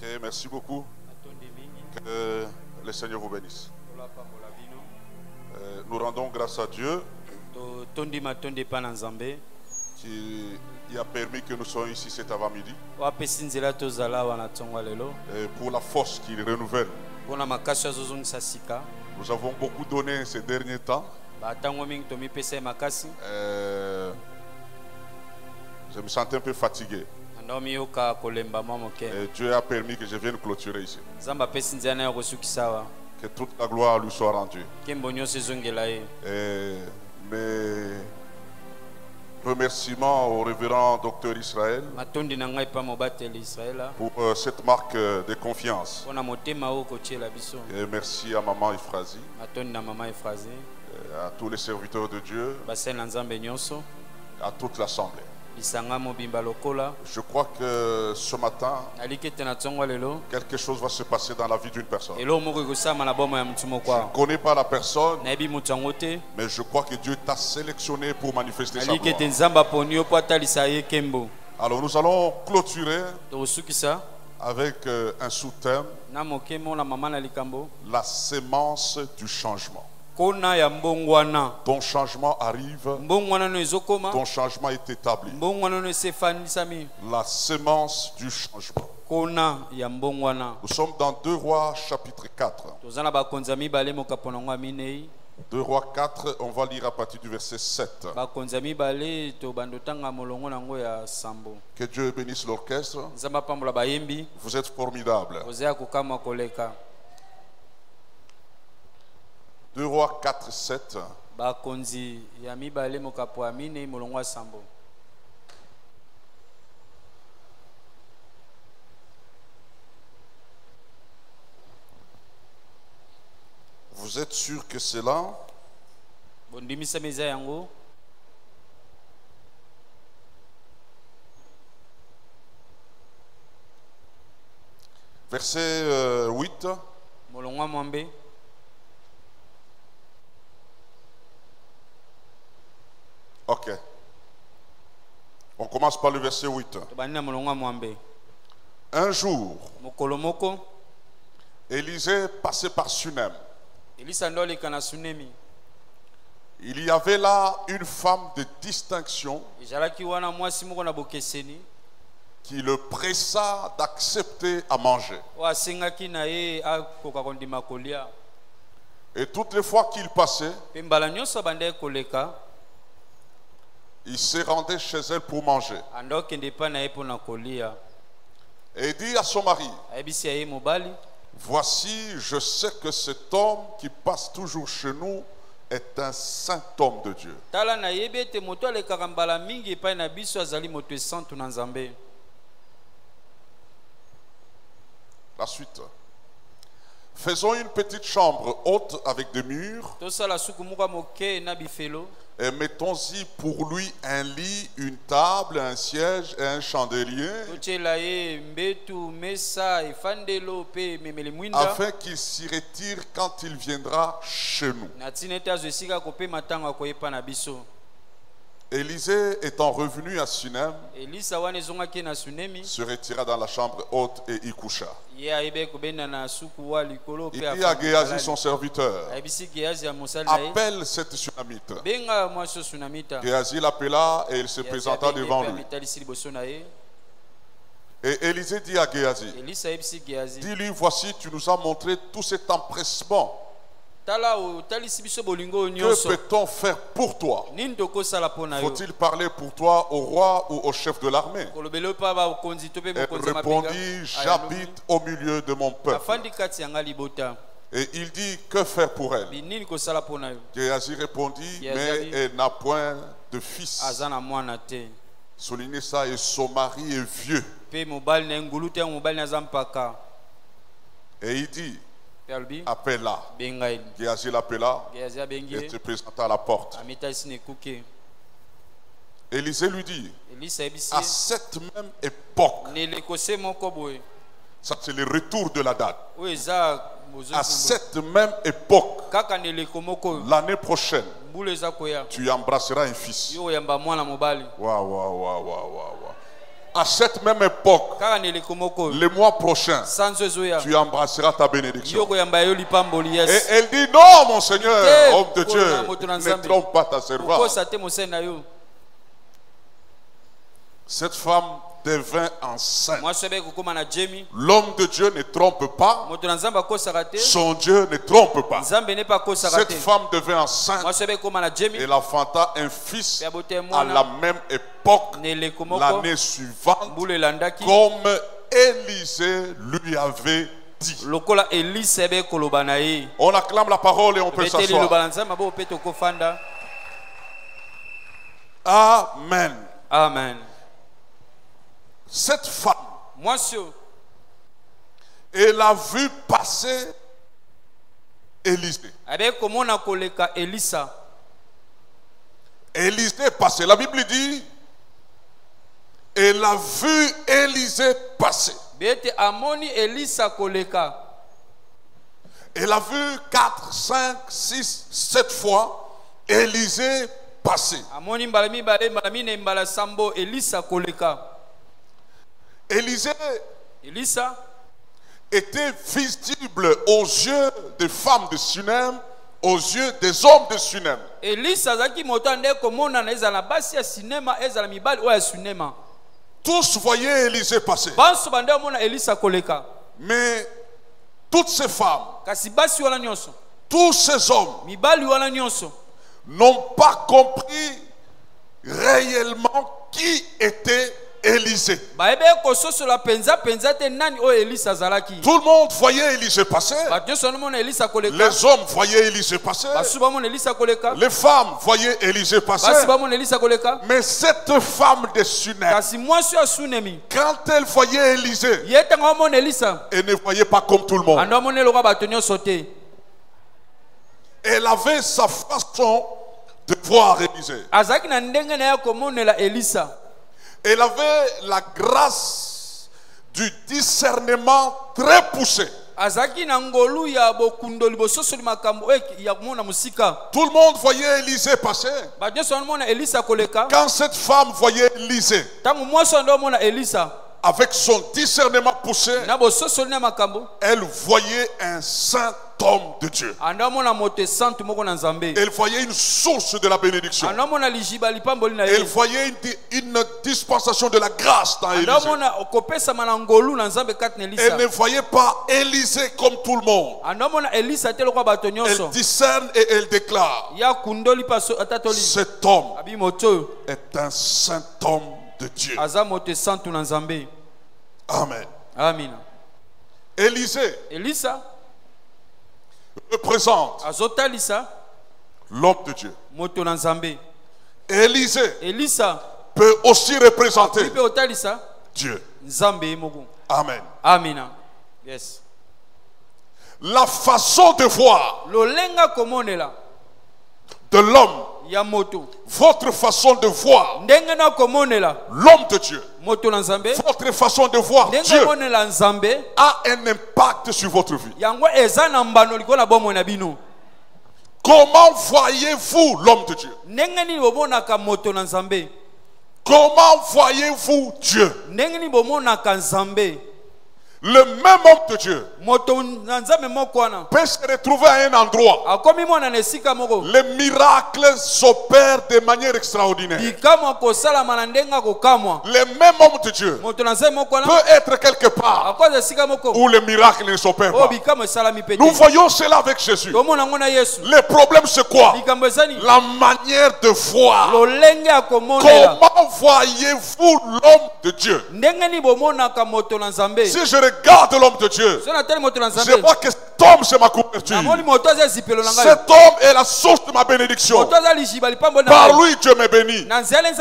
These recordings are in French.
Ok, merci beaucoup. Que le Seigneur vous bénisse. Nous rendons grâce à Dieu qui a permis que nous soyons ici cet avant-midi. Pour la force qu'il renouvelle. Nous avons beaucoup donné ces derniers temps. Je me sentais un peu fatigué. Et Dieu a permis que je vienne clôturer ici. Que toute la gloire lui soit rendue. Et mes remerciements au révérend docteur Israël pour cette marque de confiance. Et merci à maman Ephrasie, à tous les serviteurs de Dieu, à toute l'assemblée. Je crois que ce matin, quelque chose va se passer dans la vie d'une personne. Je ne connais pas la personne, mais je crois que Dieu t'a sélectionné pour manifester sa gloire. Alors nous allons clôturer avec un sous-thème: la sémence du changement. Ton changement arrive, ton changement est établi. La sémence du changement. Nous sommes dans 2 Rois chapitre 4. 2 Rois 4, on va lire à partir du verset 7. Que Dieu bénisse l'orchestre. Vous êtes formidables. 2 Rois 4, 7. Vous êtes sûr que c'est là? Verset 8. Ok. On commence par le verset 8. Un jour, Élisée passait par Sunem. Il y avait là une femme de distinction qui le pressa d'accepter à manger. Et toutes les fois qu'il passait, il se rendait chez elle pour manger. Et il dit à son mari: voici, je sais que cet homme qui passe toujours chez nous est un saint homme de Dieu. La suite. Faisons une petite chambre haute avec des murs et mettons-y pour lui un lit, une table, un siège et un chandelier, afin qu'il s'y retire quand il viendra chez nous. Élisée étant revenu à Sunem, se retira dans la chambre haute et y coucha. Il dit à Géasi son serviteur: appelle cette Sunamite. Géasi l'appela et il se présenta devant lui. Et Élisée dit à Géasi: dis-lui, voici, tu nous as montré tout cet empressement. Que peut-on faire pour toi? Faut-il parler pour toi au roi ou au chef de l'armée? Elle répondit: j'habite au milieu de mon peuple. Et il dit: que faire pour elle? Géasi répondit: mais elle n'a point de fils. Soulignez ça, et son mari est vieux. Et il dit: appelle-la. Géasi l'appela et se présenta à la porte. Élisée lui dit: à cette même époque, ça c'est le retour de la date. À cette même époque, l'année prochaine, tu embrasseras un fils. à cette même époque, le mois prochain, tu embrasseras ta bénédiction. Et elle dit, non mon Seigneur, homme de Dieu, ne trompe pas ta servante. Cette femme devint enceinte. L'homme de Dieu ne trompe pas. Son Dieu ne trompe pas. Cette femme devint enceinte. Elle enfanta un fils à la même époque, l'année suivante, comme Élisée lui avait dit. On acclame la parole et on peut s'asseoir. Amen. Amen. Cette femme, elle a vu passer Élisée. Élisée passait. La Bible dit, elle a vu Élisée passer. Elle a vu 4, 5, 6, 7 fois Élisée passer. Élisée était visible aux yeux des femmes de Sunem, aux yeux des hommes de Sunem. Tous voyaient Élisée passer. Mais toutes ces femmes, tous ces hommes n'ont pas compris réellement qui était Élisée. Tout le monde voyait Élisée passer. Les hommes voyaient Élisée passer. Les femmes voyaient Élisée passer. Mais cette femme de Sunem, quand elle voyait Élisée, elle ne voyait pas comme tout le monde. Elle avait sa façon de voir Élisée. Elle avait la grâce du discernement très poussé. Tout le monde voyait Élisée passer. Quand cette femme voyait Élisée, avec son discernement poussé, elle voyait un saint homme de Dieu. Elle voyait une source de la bénédiction. Elle voyait une dispensation de la grâce dans Élisée. Elle ne voyait pas Élisée comme tout le monde. Elle discerne et elle déclare, cet homme est un saint homme de Dieu. Amen. Amen. Élisée représente l'homme de Dieu. Élisée peut aussi représenter Dieu. Amen. Amen. Yes. La façon de voir de l'homme, votre façon de voir l'homme de Dieu, votre façon de voir Dieu a un impact sur votre vie. Comment voyez-vous l'homme de Dieu? Comment voyez-vous Dieu? Le même homme de Dieu peut se retrouver à un endroit. Les miracles s'opèrent de manière extraordinaire. Le même homme de Dieu peut être quelque part où les miracles ne s'opèrent pas. Nous voyons cela avec Jésus. Le problème c'est quoi? La manière de voir. Comment voyez-vous l'homme de Dieu? Si je regarde l'homme de Dieu, je vois que cet homme c'est ma couverture. Cet homme est la source de ma bénédiction. Par lui Dieu me bénit.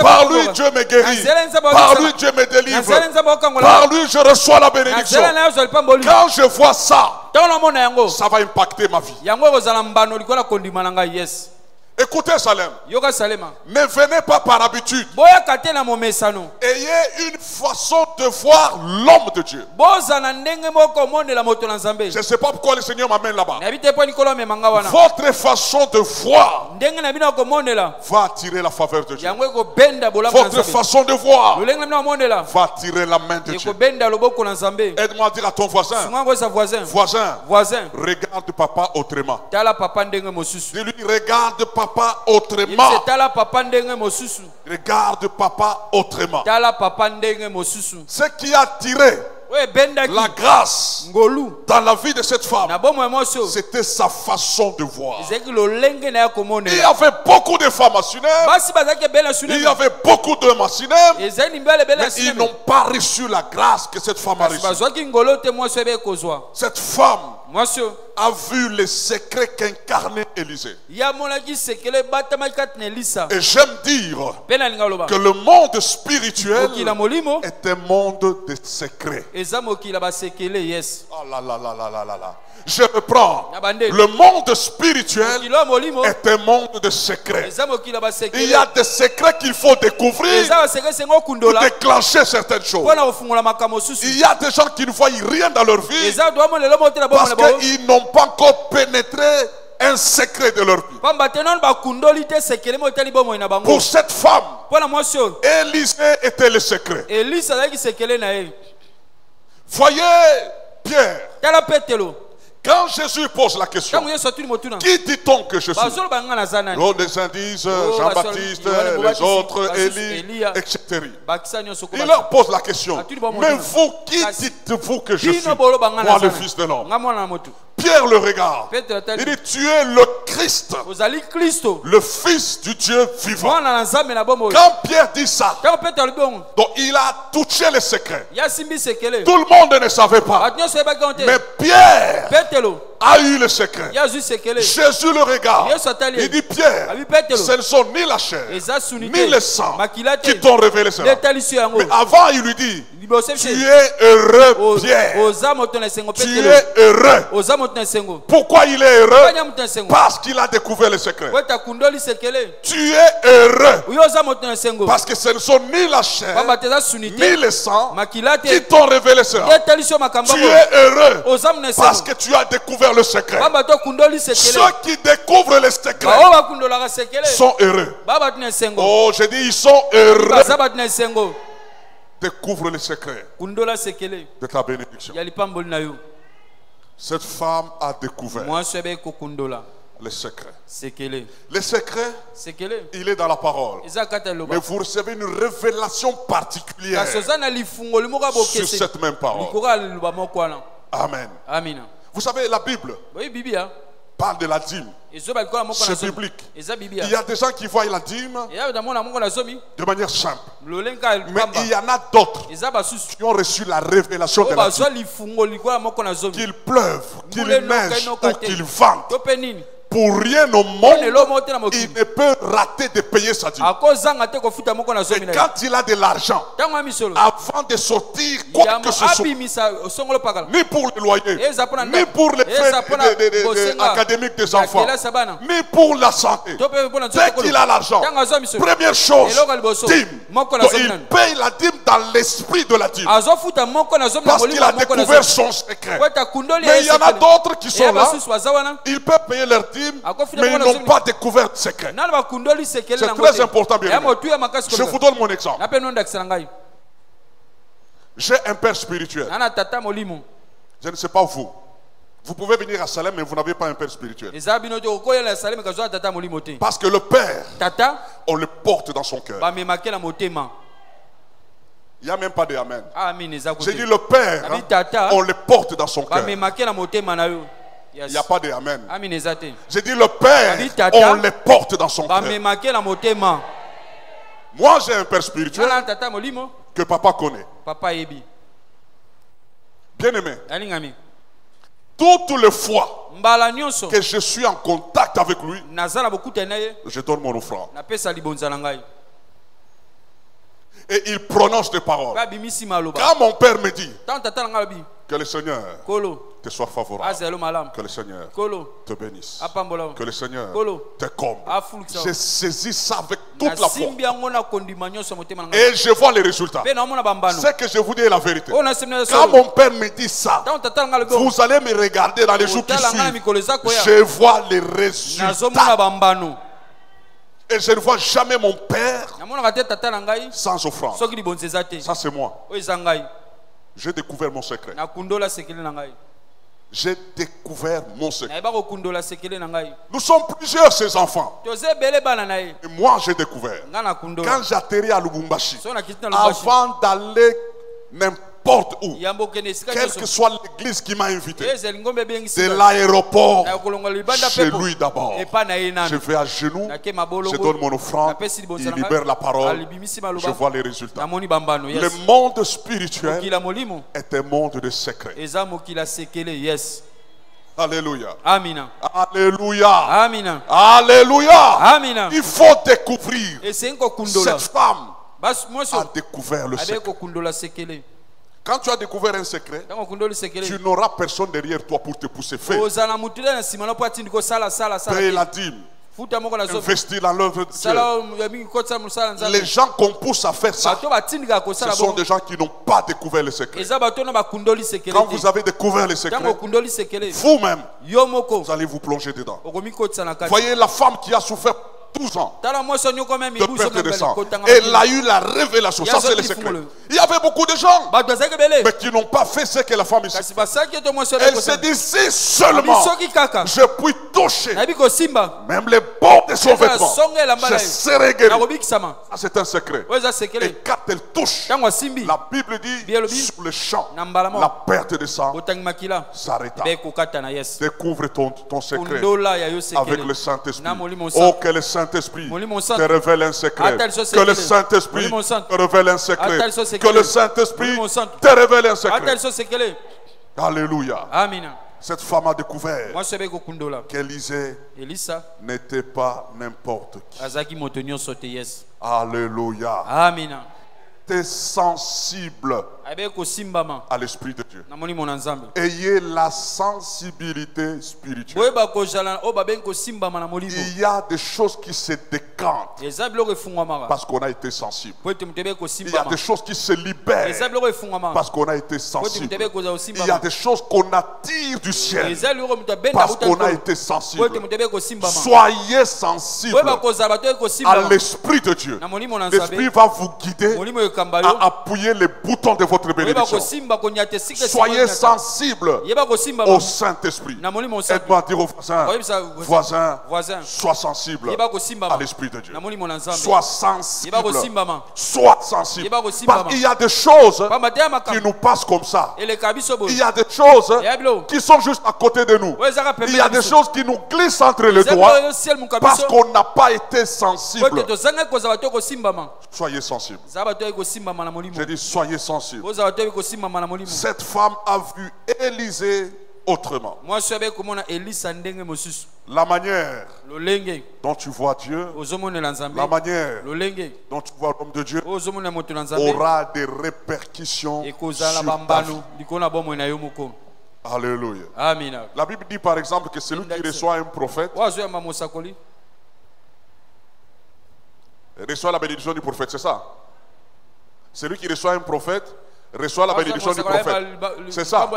Par lui Dieu me guérit. Par lui Dieu me délivre. Par lui je reçois la bénédiction. Quand je vois ça, ça va impacter ma vie. Écoutez Salem, ne venez pas par habitude. Ayez une façon de voir l'homme de Dieu. Je ne sais pas pourquoi le Seigneur m'amène là-bas. Votre façon de voir va attirer la faveur de Dieu. Votre façon de voir va attirer la main de Dieu. Aide-moi à dire à ton voisin, regarde papa autrement. Dis-lui, regarde papa autrement. Regarde papa autrement. Ce qui a attiré la grâce dans la vie de cette femme, c'était sa façon de voir. Il y avait beaucoup de femmes à Sunem, il y avait beaucoup d'hommes à Sunem, mais ils n'ont pas reçu la grâce que cette femme a reçue. Cette femme a vu les secrets qu'incarnait Élisée. Et j'aime dire que le monde spirituel est un monde de secrets. Oh là là là là là là là. Je reprends. Le monde spirituel est un monde de secrets. Il y a des secrets qu'il faut découvrir pour déclencher certaines choses. Il y a des gens qui ne voient rien dans leur vie parce qu'ils n'ont pas encore pénétré un secret de leur vie. Pour cette femme, Élisée était le secret. Voyez Pierre. Quand Jésus pose la question, qui dit-on que je suis? Les uns disent Jean-Baptiste, les autres Élie, etc. Il leur pose la question, mais vous, qui dites-vous que je suis? Moi, le Fils de l'homme. Pierre le regarde. Il dit, tu es le Christ, le Fils du Dieu vivant. Quand Pierre dit ça, donc il a touché le secret. Tout le monde ne savait pas. Mais Pierre a eu le secret. Jésus le regarde. Il dit, Pierre, ce ne sont ni la chair, ni le sang qui t'ont révélé cela. Mais avant, il lui dit, tu es heureux, Pierre. Tu es heureux. Pourquoi il est heureux? Parce qu'il a découvert le secret. Tu es heureux parce que ce ne sont ni la chair ni le sang qui t'ont révélé cela. Tu es heureux parce que tu as découvert le secret. Ceux qui découvrent le secret sont heureux. Oh, je dis ils sont heureux. Découvre le secret de ta bénédiction. Cette femme a découvert le secret. Le secret, il est dans la parole. Mais vous recevez une révélation particulière sur cette même parole. Amen. Vous savez, la Bible parle de la dîme. C'est biblique. Il y a des gens qui voient la dîme de manière simple. Mais il y en a d'autres qui ont reçu la révélation de la dîme. Qu'il pleuve, qu'il neige ou qu'il vente, pour rien au monde, il ne peut rater de payer sa dîme. Et quand il a de l'argent, avant de sortir quoi que ce soit, ni pour le loyer, ni pour les frais académiques des enfants, ni pour la santé, dès qu'il a l'argent, première chose, dîme. Donc il paye la dîme dans l'esprit de la dîme, parce qu'il a découvert son secret. Mais il y en a d'autres qui sont là, ils peuvent payer leur dîme, mais ils n'ont pas découvert le secret. C'est très important, bien aimé. Je vous donne mon exemple. J'ai un père spirituel. Je ne sais pas vous. Vous pouvez venir à Salem, mais vous n'avez pas un père spirituel. Parce que le père, on le porte dans son cœur. Il n'y a même pas de amen. J'ai dit le père, on le porte dans son cœur. Il n'y a pas de amen. J'ai dit le père, on le porte dans son cœur. Moi j'ai un père spirituel que papa connaît. Bien aimé, toutes les fois que je suis en contact avec lui, je donne mon offrande. Et il prononce des paroles. Quand mon père me dit que le Seigneur te soit favorable, que le Seigneur te bénisse, que le Seigneur te comble, je saisis ça avec toute la foi et je vois les résultats. Ce que je vous dis est la vérité. Quand mon père me dit ça, vous allez me regarder dans les jours qui suivent, je vois les résultats. Et je ne vois jamais mon père sans offrande. Ça c'est moi. J'ai découvert mon secret. J'ai découvert mon secret. Nous sommes plusieurs ces enfants. Et moi j'ai découvert. Quand j'atterris à Lubumbashi, avant d'aller n'importe où, quelle que soit l'église qui m'a invité, de l'aéroport, chez lui d'abord, je vais à genoux, je donne mon offrande, il libère la parole, je vois les résultats. Le monde spirituel est un monde de secrets. Alléluia. Amina. Alléluia. Amina. Alléluia. Amina. Il faut découvrir. Cette femme a découvert le secret. Quand tu as découvert un secret, tu n'auras personne derrière toi pour te pousser. Payer la dîme, investir dans l'œuvre de Dieu. Les gens qu'on pousse à faire ça, ce sont des gens qui n'ont pas découvert le secret. Quand vous avez découvert le secret, vous-même, vous allez vous plonger dedans. Voyez la femme qui a souffert 12 ans de perte de sang. Elle a eu la révélation. Ça, c'est le secret. Il y avait beaucoup de gens, mais qui n'ont pas fait ce que la femme ici. Elle se dit, si seulement je puis toucher même les bords de son vêtement, je serai guéri. Ça, c'est un secret. Et quand elle touche, la Bible dit, sur le champ, la perte de sang s'arrêta. Découvre ton secret avec le Saint-Esprit. Oh, que le Saint-Esprit te révèle un secret. Que le Saint-Esprit te révèle un secret. Que le Saint-Esprit te révèle un secret. Alléluia. Cette femme a découvert qu'Élisée n'était pas n'importe qui. Alléluia. T'es sensible à l'Esprit de Dieu. Ayez la sensibilité spirituelle. Il y a des choses qui se décantent parce qu'on a été sensible. Il y a des choses qui se libèrent parce qu'on a été sensible. Il y a des choses qu'on attire du ciel parce qu'on a été sensible. Soyez sensible à l'Esprit de Dieu. L'Esprit va vous guider à appuyer les boutons de votre bénédiction. Soyez sensible au Saint-Esprit. Aide-moi à dire aux voisins, sois sensible à l'Esprit de Dieu. Sois sensible. Sois sensible. Parce qu'il y a des choses qui nous passent comme ça. Il y a des choses qui sont juste à côté de nous. Il y a des choses qui nous glissent entre les doigts parce qu'on n'a pas été sensible. Soyez sensible. J'ai dit soyez sensible. Cette femme a vu Élisée autrement. La manière dont tu vois Dieu, la manière dont tu vois l'homme de Dieu aura des répercussions sur ta vie. Alléluia. La Bible dit par exemple que celui qui reçoit un prophète reçoit la bénédiction du prophète, c'est ça? Celui qui reçoit un prophète reçoit la bénédiction du prophète. C'est ça?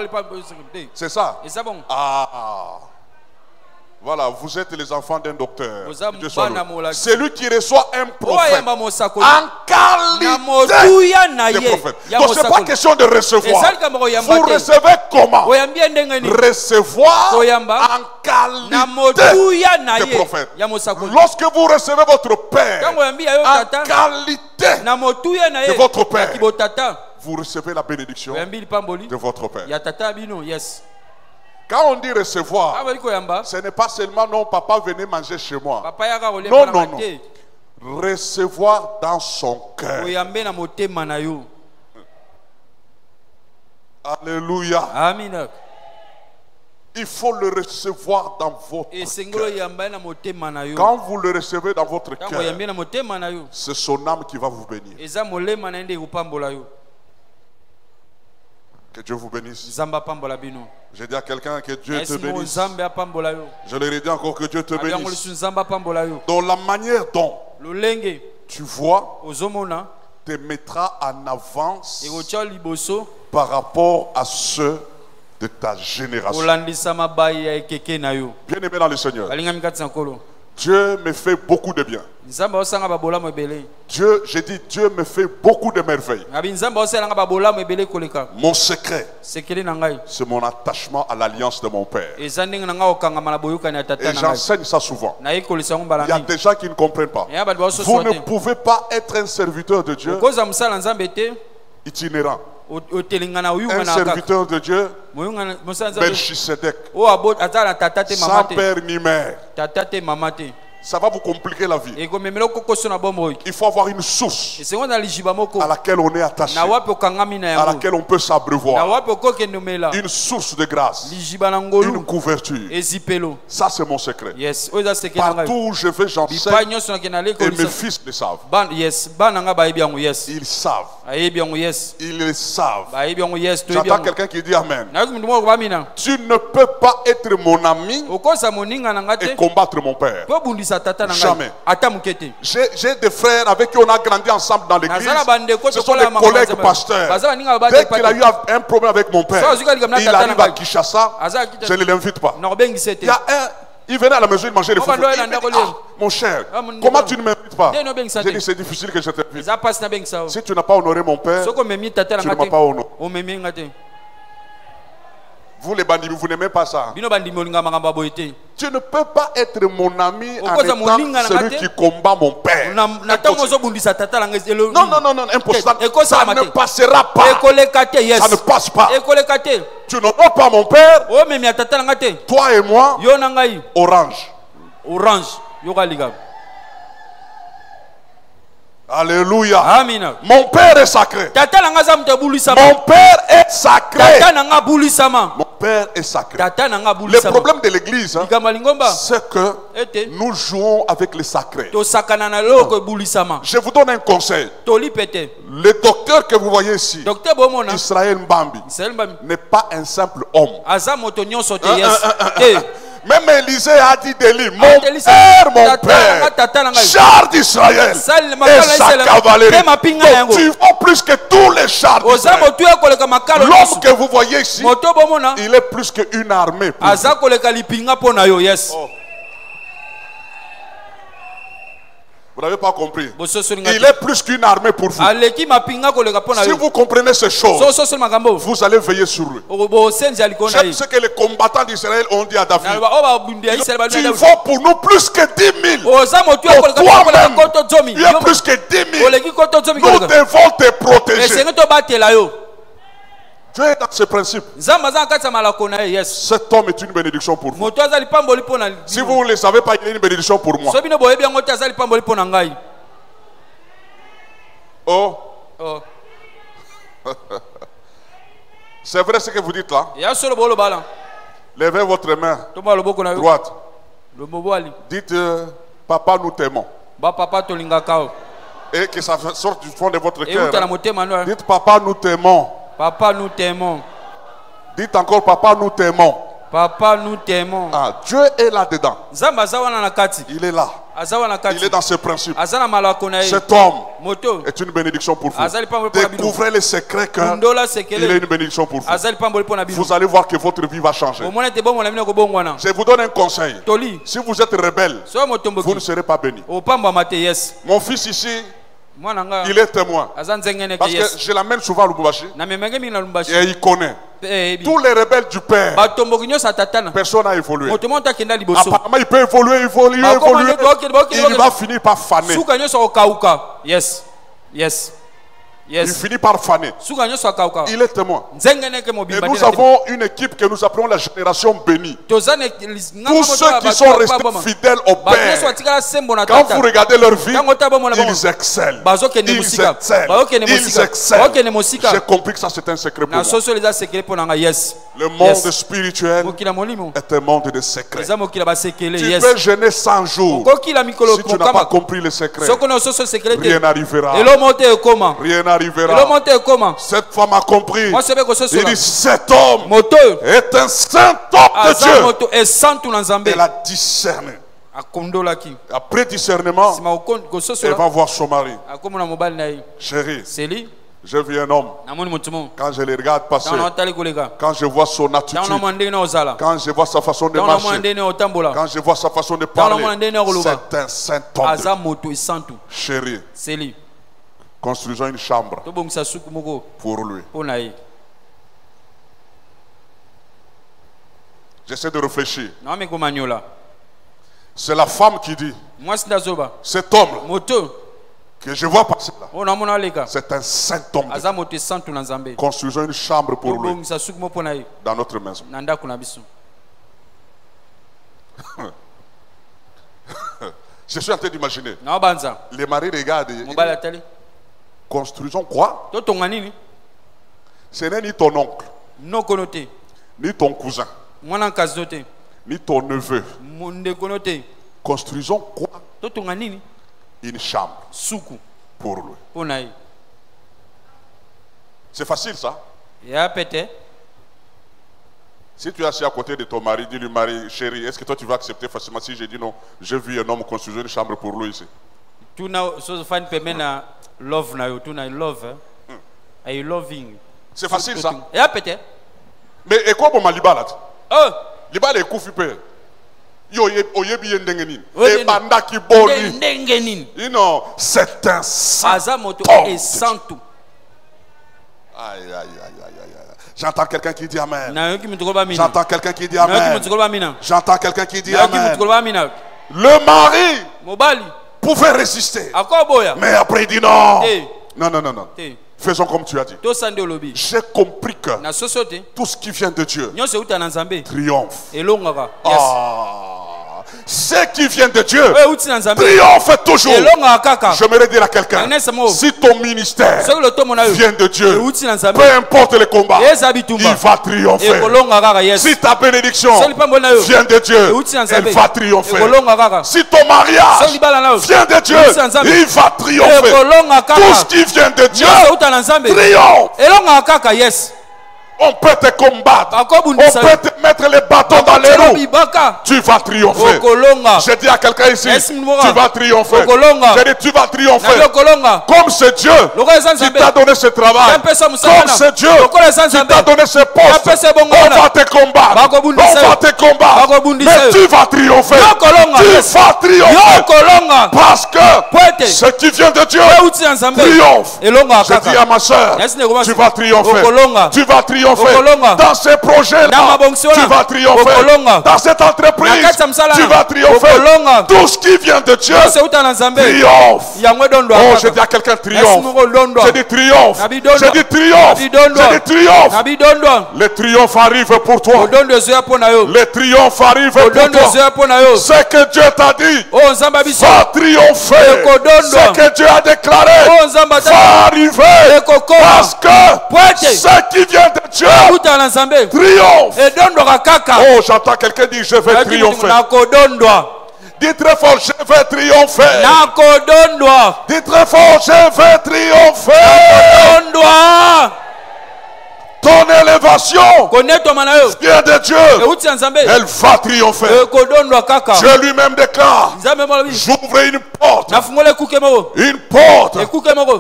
C'est ça? Ah, voilà, vous êtes les enfants d'un docteur. Celui qui reçoit un prophète en qualité de prophète. Donc ce n'est pas question de recevoir. Vous recevez comment? Recevoir en qualité de prophète. Lorsque vous recevez votre Père en qualité de votre Père, vous recevez la bénédiction de votre Père. Quand on dit recevoir, ce n'est pas seulement non, papa venez manger chez moi. Non, non, non. Recevoir dans son cœur. Alléluia. Il faut le recevoir dans votre cœur. Quand vous le recevez dans votre cœur, c'est son âme qui va vous bénir. Que Dieu vous bénisse. J'ai dit à quelqu'un que Dieu te bénisse. Je leur ai dit encore que Dieu te bénisse. Dans la manière dont tu vois te mettra en avance par rapport à ceux de ta génération. Bien aimé dans le Seigneur, Dieu me fait beaucoup de bien. Dieu, j'ai dit, Dieu me fait beaucoup de merveilles. Mon secret, c'est mon attachement à l'alliance de mon Père. Et j'enseigne ça souvent. Il y a des gens qui ne comprennent pas. Vous ne pouvez pas être un serviteur de Dieu itinérant. Un serviteur de Dieu, Melchisedec, sans père ni mère. Ça va vous compliquer la vie. Il faut avoir une source à laquelle on est attaché, à laquelle on peut s'abreuvoir. Une source de grâce, une couverture. Ça, c'est mon secret. Partout où je vais, j'enseigne et mes fils le savent. Ils savent. Ils le savent. J'entends quelqu'un qui dit Amen. Tu ne peux pas être mon ami et combattre mon père. Jamais. J'ai des frères avec qui on a grandi ensemble dans l'église. Ce sont des collègues pasteurs. Dès qu'il a eu un problème avec mon père, il arrive à Kinshasa, je ne l'invite pas. Il y a il venait à la maison, il mangeait les foufous. Mon cher, comment tu ne m'invites pas? J'ai dit c'est difficile que je t'invite. Si tu n'as pas honoré mon père, tu ne m'as pas honoré. Vous les bandits, vous n'aimez pas ça. Tu ne peux pas être mon ami en étant celui qui combat mon père. Non, impossible. Ça ne passera pas. Ça ne passe pas. Tu n'honores pas mon père. Toi et moi, orange. Alléluia. Amen. Mon père est sacré. Mon père est sacré. Mon père est sacré. Le problème de l'église, c'est que nous jouons avec les sacrés. Je vous donne un conseil. Le docteur que vous voyez ici, Israël Mbambi, n'est pas un simple homme. Même Élisée a dit de lui, mon père, char d'Israël et sa cavalerie. Donc, tu vaux plus que tous les chars d'Israël. L'homme que vous voyez ici, il est plus qu'une armée. Vous n'avez pas compris. Il est plus qu'une armée pour vous. Si vous comprenez ces choses, vous allez veiller sur lui. J'aime ce que les combattants d'Israël ont dit à David. Tu vaux pour nous plus que 10 000. Pour toi-même, tu es plus que 10 000. Nous devons te protéger. Dieu est dans ce principe. Cet homme est une bénédiction pour vous. Si vous ne le savez pas, il est une bénédiction pour moi. Oh. C'est vrai ce que vous dites là. Levez votre main droite. Dites papa, nous t'aimons. Et que ça sorte du fond de votre cœur. Dites papa, nous t'aimons. Papa, nous t'aimons. Dites encore, papa, nous t'aimons. Papa, nous t'aimons. Ah, Dieu est là-dedans. Il est là. Il est dans ce principe. Cet homme est une bénédiction pour vous. Découvrez les secrets qu'il est une bénédiction pour vous. Vous allez voir que votre vie va changer. Je vous donne un conseil. Si vous êtes rebelle, vous ne serez pas béni. Mon fils ici, il est témoin. Parce que je l'amène souvent à Lubumbashi. Et il connaît. Tous les rebelles du Père, personne n'a évolué. Apparemment, il peut évoluer. Il va finir par faner. Il finit par faner. Il est témoin. Et nous avons une équipe que nous appelons la génération bénie. Tous ceux qui sont restés fidèles au Père, quand vous regardez leur vie, ils excellent. Ils excellent. J'ai compris que ça c'est un secret pour moi. Le monde spirituel est un monde de secrets. Tu peux jeûner 100 jours. Si tu n'as pas compris le secret, rien n'arrivera. Rien n'arrivera. Cette femme a compris. Il dit cet homme est un saint homme de Dieu. Elle a discerné. Après discernement, elle va voir son mari. Chérie, J'ai vu un homme, quand je le regarde passer, quand je vois son attitude, quand je vois sa façon de marcher, quand je vois sa façon de parler, c'est un saint homme. Chérie, construisons une chambre pour lui. J'essaie de réfléchir. C'est la femme qui dit, cet homme que je vois passer là, c'est un saint homme. Construisons une chambre pour lui dans notre maison. Je suis en train d'imaginer. Les maris regardent. Construisons quoi? Ce n'est ni ton oncle, ni ton cousin, ni ton neveu. Construisons quoi? Une chambre pour lui. C'est facile ça? Si tu es assis à côté de ton mari, dis-lui, Marie, chérie, est-ce que toi tu vas accepter facilement si je dis non, j'ai vu un homme construire une chambre pour lui ici? C'est facile ça? Mais et quoi pour ma libala? Libala est coupé. C'est un saint. Aïe, aïe, aïe, aïe. J'entends quelqu'un qui dit amen. J'entends quelqu'un qui dit amen. J'entends quelqu'un qui dit amen. Le mari pouvait résister. Mais après il dit non. Non. Faisons comme tu as dit. J'ai compris que tout ce qui vient de Dieu triomphe. Ce qui vient de Dieu triomphe toujours. J'aimerais dire à quelqu'un, si ton ministère vient de Dieu, peu importe le combat, il va triompher. Si ta bénédiction vient de Dieu, elle va triompher. Si ton mariage vient de Dieu, il va triompher. Tout ce qui vient de Dieu triomphe. On peut te combattre. On peut te mettre les bâtons dans les roues. Tu vas triompher. Je dis à quelqu'un ici, tu vas triompher. Je dis, tu vas triompher. Comme c'est Dieu qui t'a donné ce travail. Comme c'est Dieu qui t'a donné ce poste. On va te combattre. On va te combattre. Mais tu vas triompher. Tu vas triompher. Parce que ce qui vient de Dieu triomphe. Je dis à ma soeur, tu vas triompher. Tu vas triompher. Dans ces projets-là, tu vas triompher. Dans cette entreprise, tu vas triompher. Tout ce qui vient de Dieu triomphe. Oh, je dis à quelqu'un triomphe. Je dis triomphe. Je dis triomphe. Je dis triomphe. Le triomphe arrive pour toi. Le triomphe arrive pour toi. Ce que Dieu t'a dit va triompher. Ce que Dieu a déclaré va arriver. Parce que ce qui vient de Dieu triomphe. Oh, j'entends quelqu'un dire je vais triompher. Dis très fort, je vais triompher. Dis très fort, je vais triompher. Ton élévation vient de Dieu. Elle va triompher. Dieu lui-même déclare, j'ouvre une porte. Une porte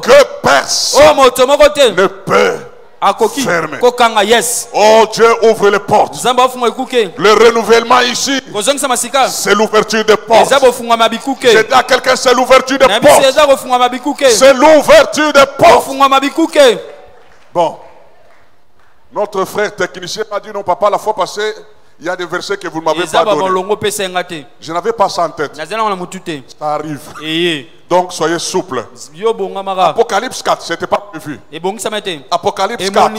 que personne ne peut fermer. Oh, Dieu ouvre les portes. Le renouvellement ici, c'est l'ouverture des portes. J'ai dit à quelqu'un, c'est l'ouverture des portes. C'est l'ouverture des portes. Bon, notre frère technicien m'a dit non papa, la fois passée il y a des versets que vous ne m'avez pas donnés. Je n'avais pas ça en tête. Ça arrive. Donc soyez souple. Apocalypse 4, ce n'était pas prévu. Apocalypse 4.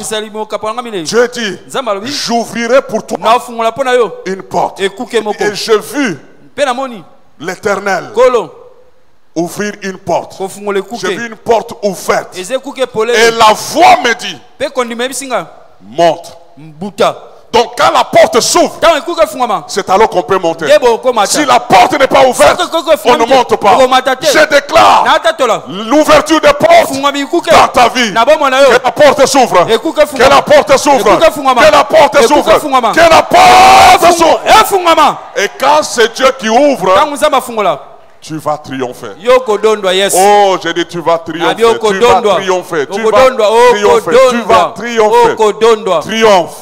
Dieu dit, j'ouvrirai pour toi une porte. Et j'ai vu l'Éternel ouvrir une porte. J'ai vu une porte ouverte. Et la voix me dit, monte. Donc quand la porte s'ouvre, c'est alors qu'on peut monter. Si la porte n'est pas ouverte, on ne monte pas. Je déclare l'ouverture des portes dans ta vie. Que la porte s'ouvre. Que la porte s'ouvre. Que la porte s'ouvre. Que la porte s'ouvre. Et quand c'est Dieu qui ouvre, Tu vas triompher. Yes. Oh, j'ai dit tu vas triompher. Tu vas triompher. Tu vas triompher. Tu vas triompher. Triomphe.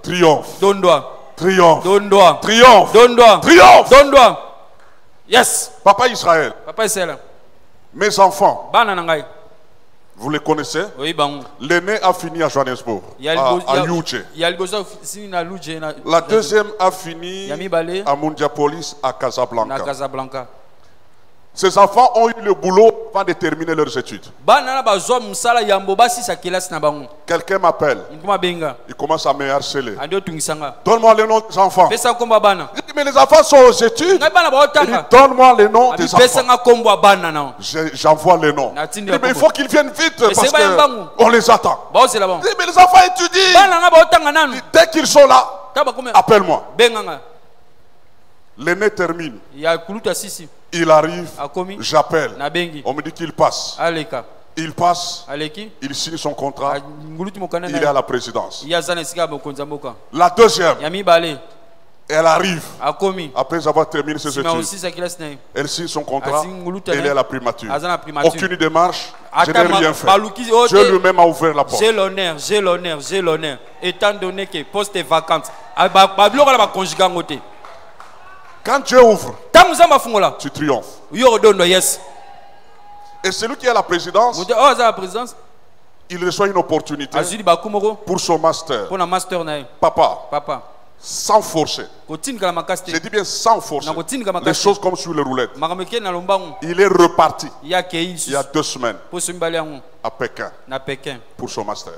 Triomphe. Triomphe. Triomphe. Triomphe. Yes. Papa Israël. Papa Israël. Mes enfants. Vous les connaissez? Oui, bon. L'aîné a fini à Johannesburg, à Yuche. La deuxième a fini à Mundiapolis, à Casablanca. Ces enfants ont eu le boulot avant de terminer leurs études. Quelqu'un m'appelle. Il commence à me harceler. Donne-moi le nom des enfants. Je dis, mais les enfants sont aux études. Il dit, donne-moi le nom des enfants. J'envoie le nom. Il dit, mais il faut qu'ils viennent vite parce qu'on les attend. Je dis, mais les enfants étudient. Dès qu'ils sont là, appelle-moi. L'aîné termine. Il arrive, j'appelle. On me dit qu'il passe. Il passe, il signe son contrat, il est à la présidence. La deuxième, elle arrive, après avoir terminé ses études. Elle signe son contrat, elle est à la primature. Aucune démarche, je n'ai rien fait. Dieu lui-même a ouvert la porte. J'ai l'honneur. Étant donné que poste est vacante. Quand Dieu ouvre, tu triomphes. Yes. Et celui qui est à la présidence, il reçoit une opportunité pour son master. Papa, sans forcer. Je dis bien sans forcer. Les choses comme sur les roulettes. Il est reparti il y a 2 semaines à Pékin pour son master.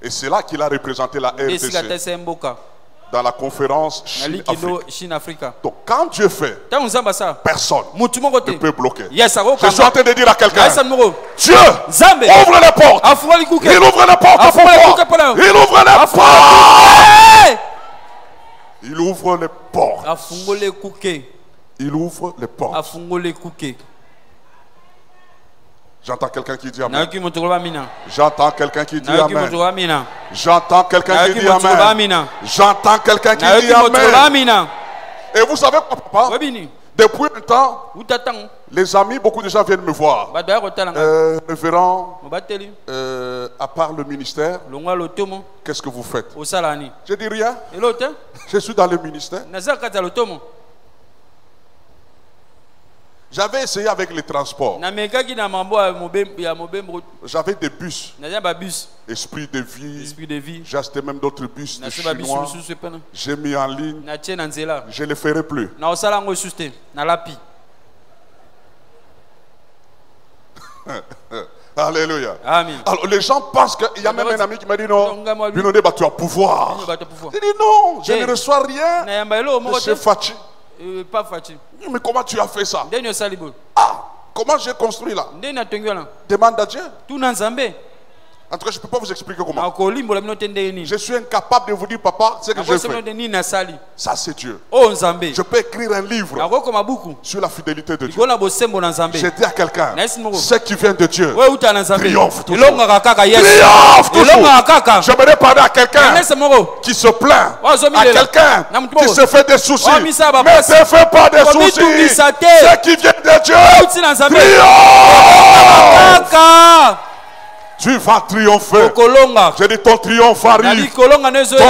Et c'est là qu'il a représenté la RDC. Dans la conférence Chine-Afrique. Donc quand Dieu fait, personne ne peut bloquer. Je suis en train de dire à quelqu'un, Dieu ouvre les portes. Il ouvre les portes pour moi. Il ouvre les portes. Il ouvre les portes. Il ouvre les portes. J'entends quelqu'un qui dit amen. J'entends quelqu'un qui dit amen. J'entends quelqu'un qui dit amen. J'entends quelqu'un qui dit amen. Et vous savez quoi, papa? Depuis un temps, les amis, beaucoup de gens viennent me voir. Révérend, à part le ministère, qu'est-ce que vous faites? Je dis rien. Je suis dans le ministère. J'avais essayé avec les transports. J'avais des bus. Esprit de vie. J'ai acheté même d'autres bus de Chinois. J'ai mis en ligne. Je ne le ferai plus. Alléluia. Amen. Alors les gens pensent qu'il y a même un ami qui m'a dit non, tu as pouvoir. J'ai dit non, je ne reçois rien. Monsieur Fachi. Pas Fachi. Mais comment tu as fait ça? Comment j'ai construit là? Demande à Dieu. En tout cas, je ne peux pas vous expliquer comment. Je suis incapable de vous dire, papa, ce que je fais. Ça, c'est Dieu. Je peux écrire un livre sur la fidélité de Dieu. J'ai dit à quelqu'un, ce qui vient de Dieu triomphe toujours. Triomphe toujours. J'aimerais parler à quelqu'un qui se plaint, à quelqu'un qui se fait des soucis. Mais ne fais pas des soucis. Ce qui vient de Dieu triomphe. Tu vas triompher. J'ai dit ton triomphe arrive. Ton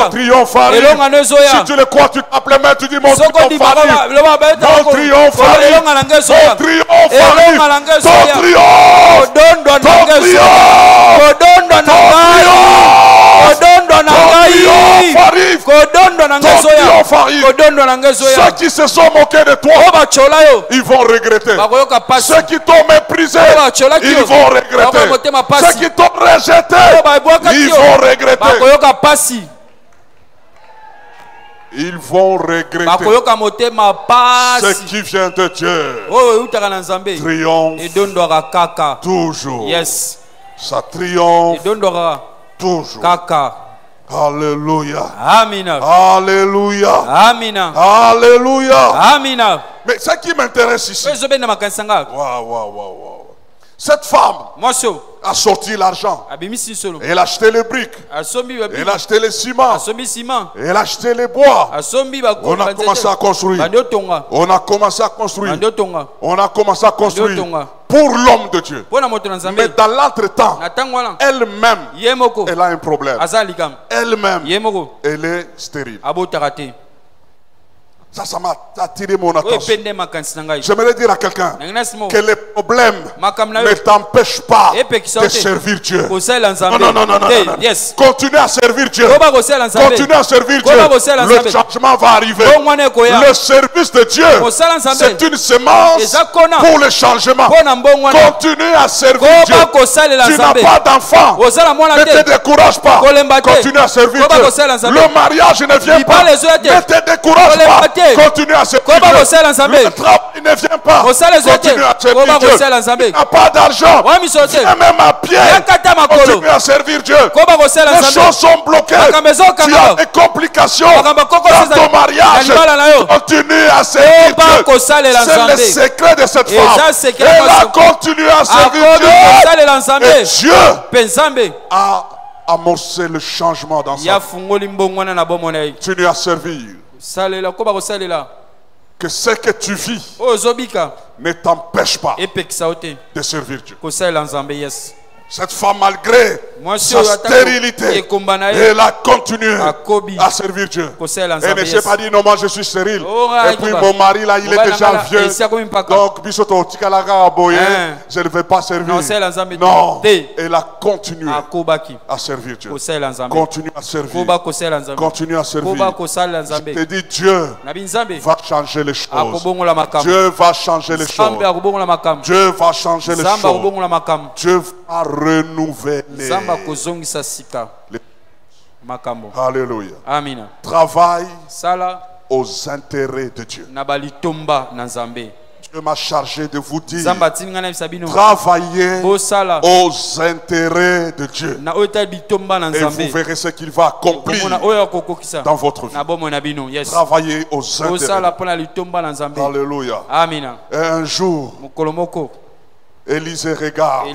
triomphe arrive. Si tu le crois, tu tapes les mains, tu dis mon triomphe arrive. Mon triomphe arrive. Ton triomphe arrive. Ton triomphe. Ton triomphe arrive. Ceux qui se sont moqués de toi, ils vont regretter. Ceux qui t'ont méprisé, ils vont regretter. Ceux qui t'ont rejeté, ils vont regretter. Ils vont regretter. Ce qui vient de Dieu triomphe toujours. Yes. Ça triomphe toujours. Alléluia. Amina. Alléluia. Amina. Alléluia. Amina. Mais ce qui m'intéresse ici, wow. Cette femme, a sorti l'argent. Elle a acheté les briques. Elle a acheté les ciments. Elle a acheté les bois. On a commencé à construire. On a commencé à construire. On a commencé à construire pour l'homme de Dieu. Mais dans l'entretemps, elle-même, elle a un problème. Elle-même, elle est stérile. Ça m'a attiré mon attention. J'aimerais dire à quelqu'un que les problèmes ne t'empêchent pas de servir Dieu. Non. Continue à servir Dieu. Continue à servir Dieu. Le changement va arriver. Le service de Dieu, c'est une semence pour le changement. Continue à servir Dieu. Tu n'as pas d'enfant. Ne te décourage pas. Continue à servir Dieu. Le mariage ne vient pas. Ne te décourage pas. Continue à servir Dieu. Le travail ne vient pas. Continue à servir Dieu. Tu n'as pas d'argent. Viens même à pied. Continue à servir Dieu. Les choses sont bloquées. Tu as des complications dans ton mariage. Continue à servir Dieu. C'est le secret de cette femme. Elle a continué à servir Dieu. Et Dieu a amorcé le changement dans sa vie. Continue à servir. Que ce que tu vis ne t'empêche pas de servir Dieu. Cette femme, malgré sa stérilité, elle a continué à servir Dieu. Elle ne s'est pas dit, non, moi je suis stérile. Et puis mon mari, là, il est déjà vieux. Donc, je ne vais pas servir. Non, elle a continué à servir Dieu. Continue à servir. Continue à servir. Je te dis, Dieu va changer les choses. Dieu va changer les choses. Dieu va changer les choses. Dieu va renouveler. Alléluia. Amen. Travaille aux intérêts de Dieu. Dieu m'a chargé de vous dire, travaillez aux intérêts de Dieu. Et vous verrez ce qu'il va accomplir dans votre vie. Travaillez aux intérêts. Alléluia. Amen. Et un jour, Élisée regarde.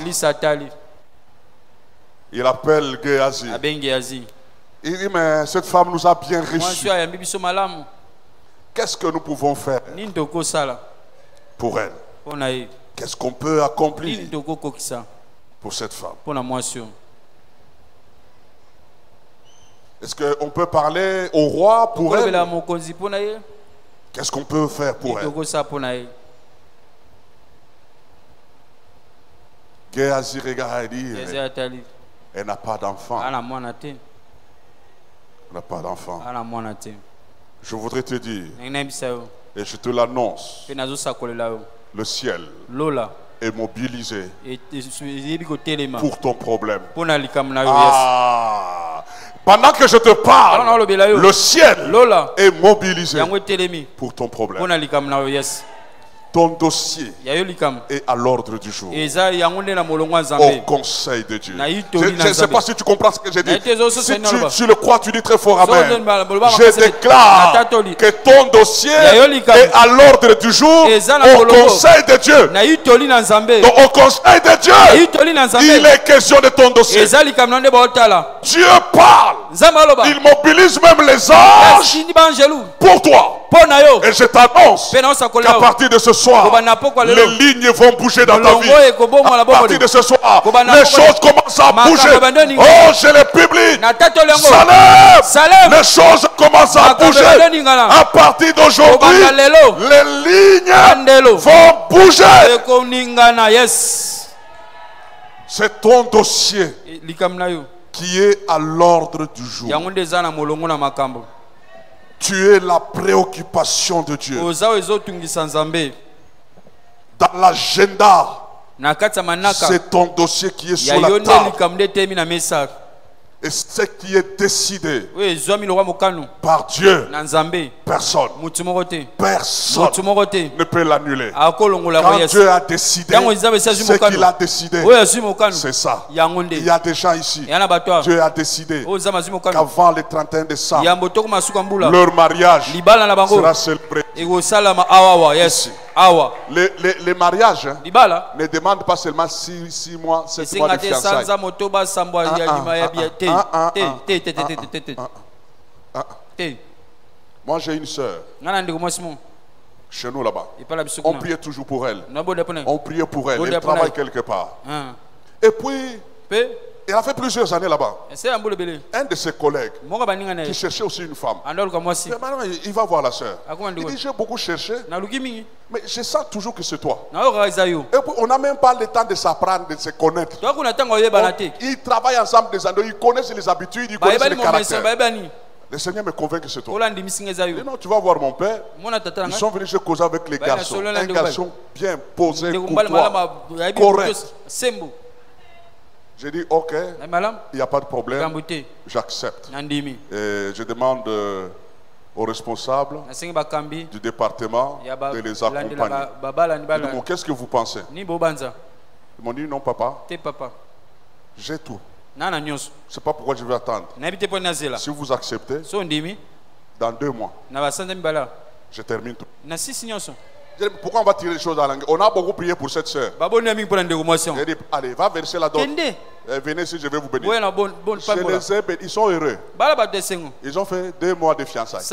Il appelle Géasi. Il dit, mais cette femme nous a bien reçus. Qu'est-ce que nous pouvons faire pour elle? Qu'est-ce qu'on peut accomplir pour cette femme? Est-ce qu'on peut parler au roi pour elle? Qu'est-ce qu'on peut faire pour elle? Géasi regarde et dit, elle n'a pas d'enfant. Elle n'a pas d'enfant. Je voudrais te dire, et je te l'annonce, le ciel est mobilisé pour ton problème. Pendant que je te parle, le ciel est mobilisé pour ton problème. Ton dossier est à l'ordre du jour. Au conseil de Dieu. Je ne sais pas si tu comprends ce que j'ai dit. Si tu le crois, tu dis très fort amen. Je déclare que ton dossier est à l'ordre du jour au conseil de Dieu. Donc, au conseil de Dieu, il est question de ton dossier. Dieu parle. Il mobilise même les anges pour toi. Et je t'annonce qu'à partir de ce soir, les lignes vont bouger dans ta vie. À partir de ce soir, les choses commencent à bouger. Oh, chez le public, Salem, les choses commencent à bouger. À partir d'aujourd'hui, les lignes vont bouger. C'est ton dossier qui est à l'ordre du jour. Tu es la préoccupation de Dieu. Dans l'agenda, c'est ton dossier qui est sur la table. Et ce qui est décidé par Dieu, personne ne peut l'annuler. Quand Dieu a décidé ce qu'il a décidé, c'est ça. Il y a des gens ici, Dieu a décidé qu'avant le 31 décembre, leur mariage sera célébré. Ici. Les mariages ne demandent pas seulement 6 mois, 7 mois de fiançailles. Moi j'ai une sœur chez nous là-bas. On priait toujours pour elle. On priait pour elle. Elle travaille quelque part. Et puis, elle a fait plusieurs années là-bas. Un de ses collègues qui cherchait aussi une femme. Il va voir la sœur. Il dit, j'ai beaucoup cherché, mais je sens toujours que c'est toi. Et puis, on n'a même pas le temps de s'apprendre, de se connaître. Ils travaillent ensemble des années, ils connaissent les habitudes, ils connaissent les caractères. Le Seigneur me convainc que c'est toi. Et non, tu vas voir mon père. Ils sont venus se causer avec les garçons. Un garçon bien posé, courtois, correct. J'ai dit, ok, il n'y a pas de problème, j'accepte. Et je demande aux responsables du département de les accompagner. Qu'est-ce que vous pensez? Ils m'ont dit, non papa, j'ai tout. C'est pas pourquoi je vais attendre. Si vous acceptez, dans 2 mois, je termine tout. Pourquoi on va tirer les choses à l'angle? On a beaucoup prié pour cette soeur. J'ai dit, allez, va verser la dot. Venez si je vais vous bénir. Je les ai bénis. Ils sont heureux. Ils ont fait 2 mois de fiançailles.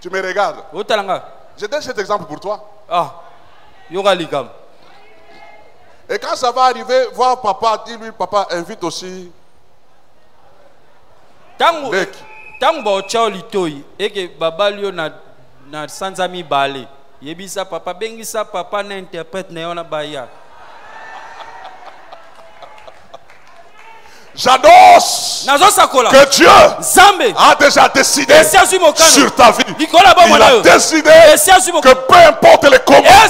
Tu me regardes. Je donne cet exemple pour toi. Et quand ça va arriver, voir papa, dis-lui, papa, invite aussi. Tango litoi eke babalio na sanzami bale yebisa papa bengisa papa na interprète na yona baya. J'annonce que Dieu a déjà décidé sur ta vie. Il a décidé que peu importe les combats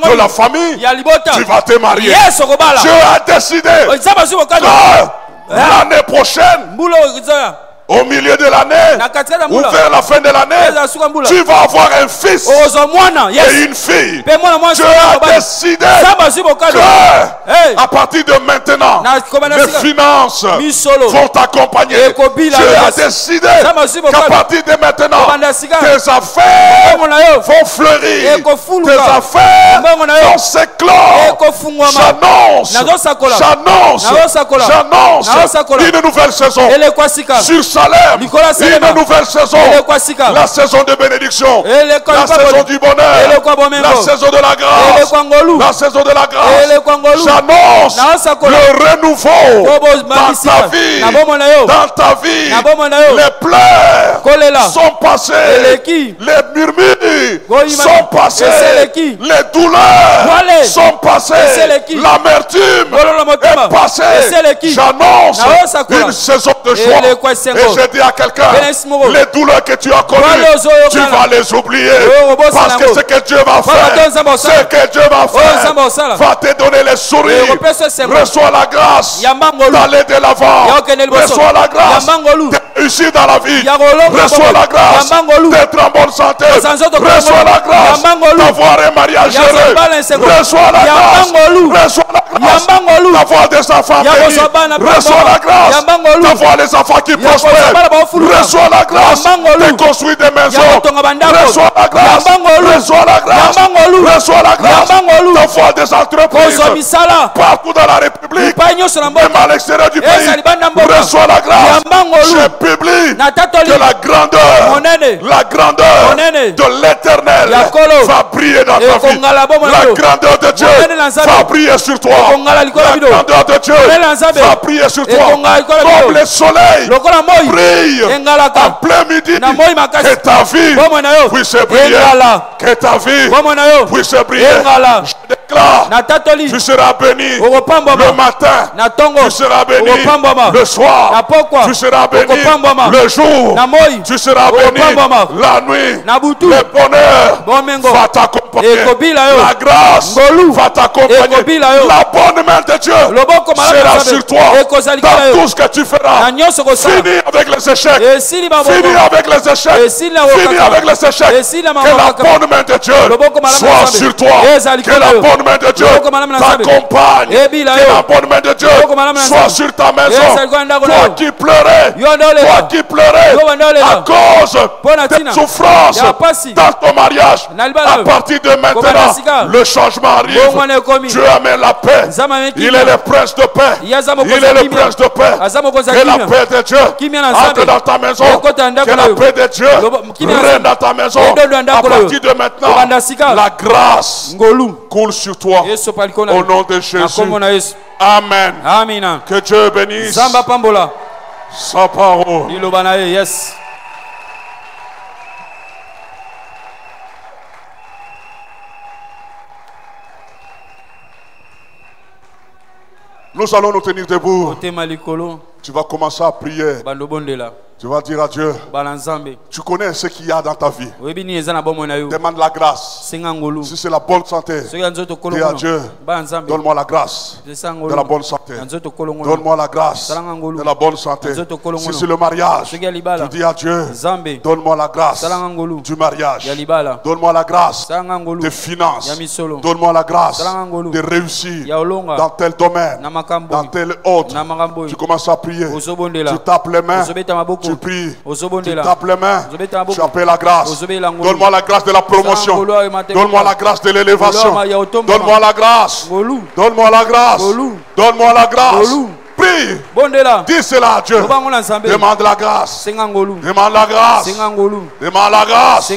de la famille, tu vas te marier. Dieu a décidé que l'année prochaine, au milieu de l'année ou vers la fin de l'année, tu vas avoir un fils et une fille. Dieu a décidé que à partir de maintenant, les finances vont t'accompagner. Dieu a décidé qu'à partir de maintenant, tes affaires vont fleurir, tes affaires vont s'éclore. J'annonce une nouvelle saison sur Salem, une nouvelle saison, la saison de bénédiction, la saison du bonheur, la saison de la grâce, la saison de la grâce. J'annonce le renouveau dans ta vie, les pleurs sont passés, les murmures sont passés, les douleurs sont passées, l'amertume est passée. J'annonce une saison de joie. Et je dis à quelqu'un, les douleurs que tu as connues, tu vas les oublier. Parce que ce que Dieu va faire, va te donner les sourires. Reçois la grâce d'aller de l'avant. Reçois la grâce de réussir dans la vie. Reçois la grâce d'être en bonne santé. Reçois la grâce d'avoir un mariage heureux. Reçois la grâce d'avoir des enfants bénis. Reçois la grâce d'avoir les enfants qui prospèrent. Reçois la grâce de construire des maisons. Reçois la grâce. Reçois la grâce. Reçois la grâce d'avoir des entreprises partout dans la République, même à l'extérieur du pays. Reçois la grâce. Je publie que la grandeur de l'Éternel va briller dans ta vie. La grandeur de Dieu va briller sur toi. La grandeur de Dieu va briller sur toi. Comme le soleil brille en plein midi. Que ta vie puisse briller. Que ta vie puisse briller. Je déclare, tu seras béni le matin, tu seras béni le soir, tu seras béni le jour, tu seras béni la nuit. Le bonheur va t'accompagner, la grâce va t'accompagner, la bonne main de Dieu sera sur toi dans tout ce que tu feras. Fini avec les échecs, fini avec les échecs, fini avec les échecs. Que la bonne main de Dieu soit sur toi, que la bonne main de Dieu t'accompagne, que la bonne main de Dieu soit sur ta maison. Toi qui pleurais, toi qui pleurais à cause de souffrance dans ton mariage, à partir de maintenant, le changement arrive. Dieu amène la paix. Il est le prince de paix. Il est le prince de paix. Que la paix de Dieu entre dans ta maison. Que la paix de Dieu règne dans ta maison. À partir de maintenant, la grâce coule sur toi. Au nom de Jésus. Amen. Amen. Que Dieu bénisse sa parole. Yes. Nous allons nous tenir debout. Tu vas commencer à prier. Tu vas dire à Dieu, tu connais ce qu'il y a dans ta vie. Demande la grâce. Si c'est la bonne santé, dis à Dieu, donne-moi la grâce de la bonne santé. Donne-moi la grâce de la bonne santé. Si c'est le mariage, tu dis à Dieu, donne-moi la grâce du mariage. Donne-moi la grâce des finances. Donne-moi la grâce de réussir dans tel domaine, dans tel autre. Tu commences à prier. Tu tapes les mains. Tu pries, tu tapes les mains, tu appelles la grâce. Donne-moi la grâce de la promotion. Donne-moi la grâce de l'élévation. Donne-moi la grâce. Donne-moi la grâce. Donne-moi la grâce. Prie. Dis cela à Dieu. Demande la grâce. Demande la grâce. Demande la grâce.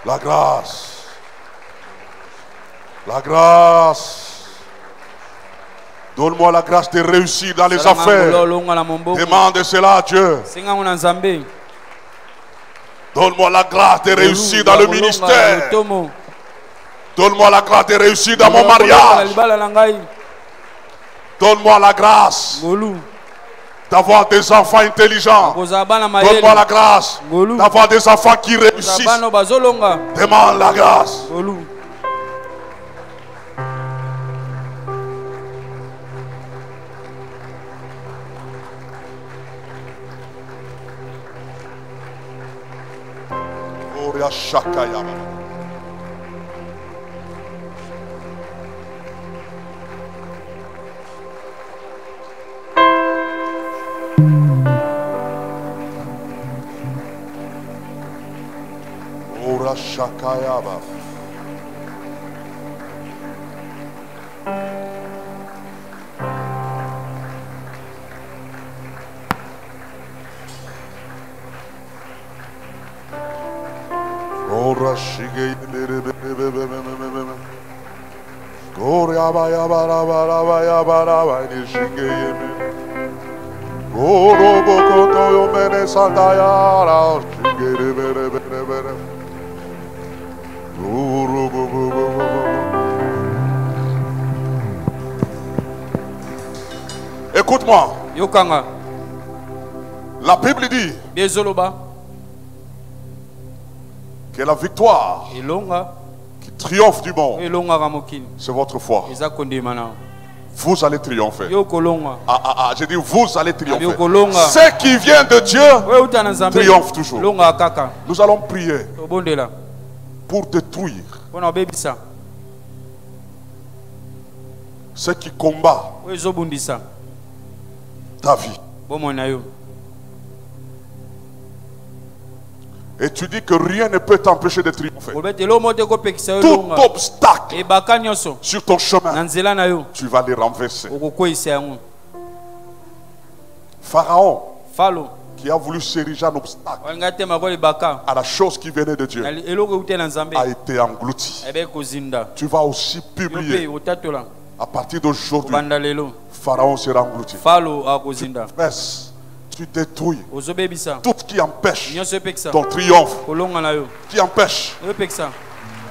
La grâce. La grâce. Donne-moi la grâce de réussir dans les affaires. Demande cela à Dieu. Donne-moi la grâce de réussir dans le ministère. Donne-moi la grâce de réussir dans mon mariage. Donne-moi la grâce d'avoir des enfants intelligents. Donne-moi la grâce d'avoir des enfants qui réussissent. Demande la grâce. Shakayaba. Ora shige Goria baya bara bara baya bara baya shige Goro boko toyo mene santaya shige bere bere bere. Écoute-moi. La Bible dit que la victoire qui triomphe du monde, c'est votre foi. Vous allez triompher. J'ai dit vous allez triompher. Ce qui vient de Dieu triomphe toujours. Nous allons prier pour détruire ce qui combat ta vie. Et tu dis que rien ne peut t'empêcher de triompher. Tout obstacle sur ton chemin, tu vas les renverser. Pharaon, qui a voulu s'ériger un obstacle à la chose qui venait de Dieu, a été englouti. Tu vas aussi publier à partir d'aujourd'hui, Pharaon sera englouti. Tu détruis tout ce qui empêche ton triomphe, qui empêche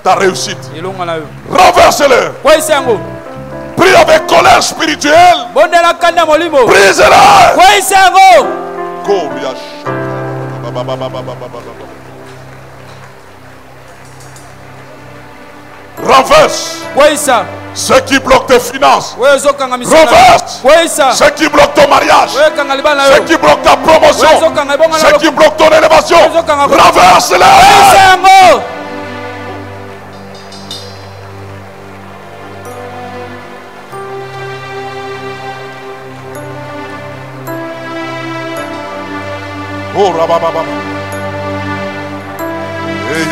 ta réussite. Renverse-le. Prie avec colère spirituelle. Brise-le. Renverse. Ceux qui bloquent tes finances. Renverse. Ceux qui bloquent ton mariage. Ceux qui bloquent ta promotion. Ceux qui bloquent ton élévation. Renverse-les. Oh, rabababa. Hey,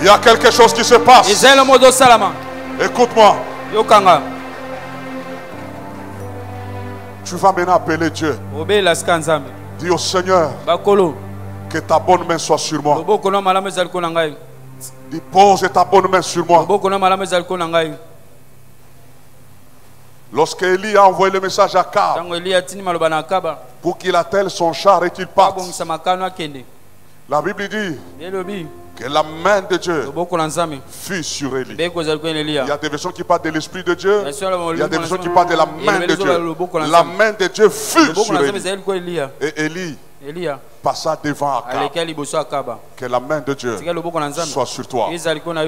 Il y a quelque chose qui se passe. Écoute-moi. Tu vas maintenant appeler Dieu. Dis au Seigneur que ta bonne main soit sur moi. Dis pose ta bonne main sur moi. Lorsque Élie a envoyé le message à Akab pour qu'il attelle son char et qu'il parte, la Bible dit que la main de Dieu fut sur Élie. Il y a des versions qui parlent de l'Esprit de Dieu. Il y a des versions qui parlent de la main de Dieu. La main de Dieu fut sur Élie. Et Élie passa devant Akab. Que la main de Dieu soit sur toi.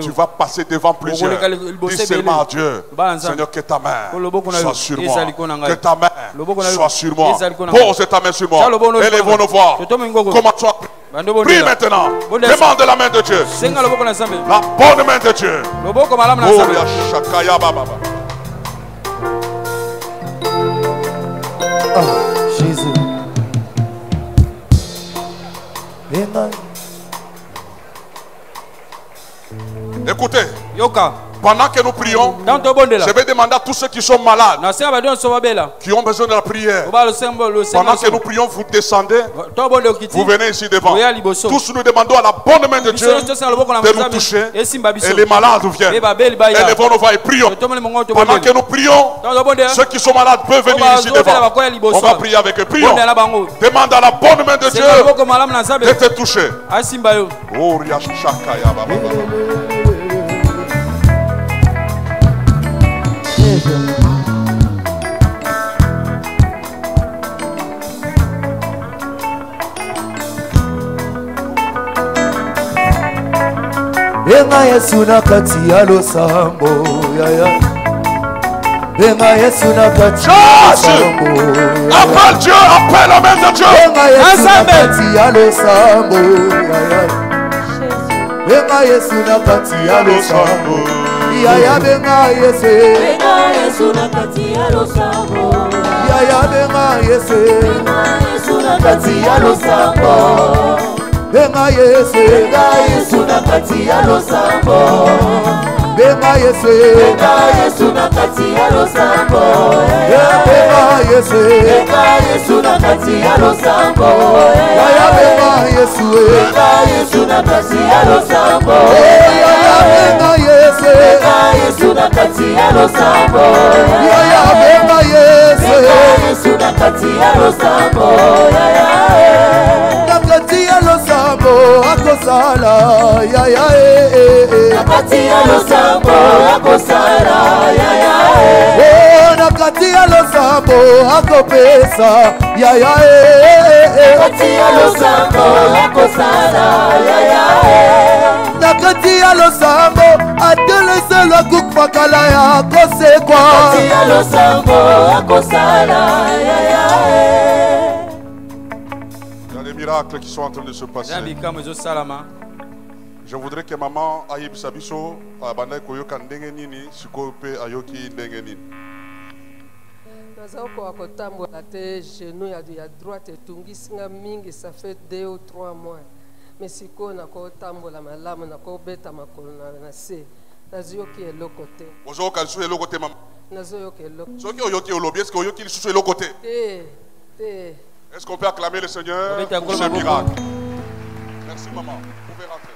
Tu vas passer devant plusieurs. Dis seulement à Dieu, Seigneur, que ta main soit sur moi. Que ta main soit sur moi. Pose ta main sur moi. Élevons nos voix. Commençons à prier. Prie maintenant. Demande la main de Dieu. La bonne main de Dieu. Oh, Jésus. Écoutez. Pendant que nous prions, je vais demander à tous ceux qui sont malades, qui ont besoin de la prière. Pendant que nous prions, vous descendez, vous venez ici devant. Tous nous demandons à la bonne main de Dieu de nous toucher. Et les malades viennent. Élevons nos voix et prions. Pendant que nous prions, ceux qui sont malades peuvent venir ici devant. On va prier avec eux. Prions. Demande à la bonne main de Dieu de te toucher. Oh, Benga Yesu na kati ya losambo yaya. Benga Yesu na kati ya losambo. Appelle Dieu, appelle la main de Dieu. Benga Yesu na kati ya losambo yaya. benga Yesu na kati ya losambo yaya benga Yesu na kati ya losambo yaya benga Yesu na kati ya losambo benga Yesu na kati ya losambo benga Yesu na kati ya losambo benga Yesu na kati ya losambo yaya benga Yesu na kati ya losambo yaya benga Yesu na kati ya losambo yaya benga Yesu na kati ya losambo na kati ya losambo akosala yaya na kati ya losambo akosala yaya na kati ya losambo akopesa yaya na kati ya losambo akosala yaya na kati ya losambo atelesela kukpakala ya kosekwa na kati ya losambo akosala yaya. Il y a des miracles qui sont en train de se passer. Je voudrais que maman aïe sabiso abanda koyoka ndenge nini siko pe ayoki ndenge nini. Nazako akotambola te genou ya droite etungisinga mingi, ça fait 2 ou 3 mois. Mais siko nakotambola malamu nakobeta makolo na se. Nazoyoki eloko te. Ozoyoka lisusu eloko te maman. Nazoyoki eloko. Soki oyoki olobi, est-ce que oyoki lisusu eloko te? Te. Est-ce qu'on peut acclamer le Seigneur pour ce miracle? Merci maman. Vous pouvez rentrer.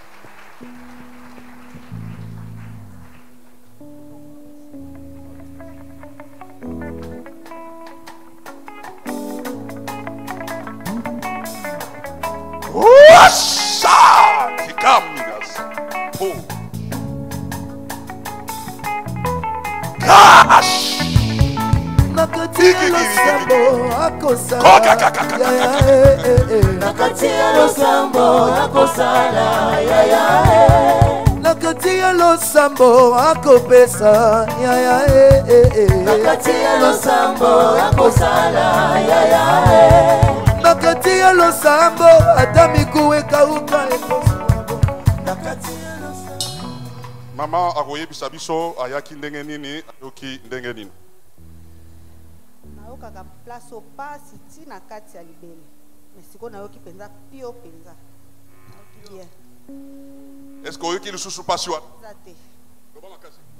nakati ya losambo akosala nakati ya losambo akosala yaya nakati ya losambo akopesa yaya nakati ya losambo akosala yaya nakati ya losambo ata miku ekauka ekosuabo nakati ya losambo. Mama akoyebisa biso ayaki ndenge nini ayoki ndenge nini? Kaka place au pas si na kati ya libele mais siko na yoki penza pio penza bien. Est-ce que yoki lisusu pasi wa?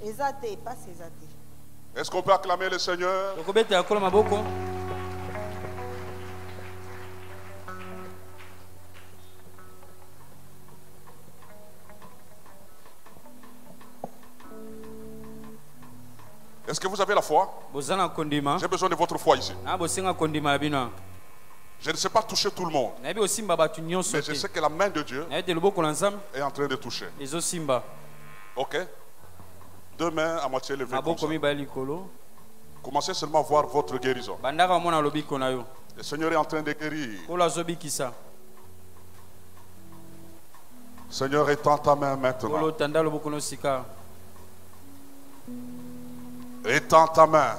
Ezate pas ezate. Est-ce qu'on peut acclamer le Seigneur? Est-ce que vous avez la foi? J'ai besoin de votre foi ici. Je ne sais pas toucher tout le monde, mais je sais que la main de Dieu est en train de toucher. Ok? 2 mains à moitié levées comme ça. Commencez seulement à voir votre guérison. Le Seigneur est en train de guérir. Seigneur, étends ta main maintenant. Étends ta main.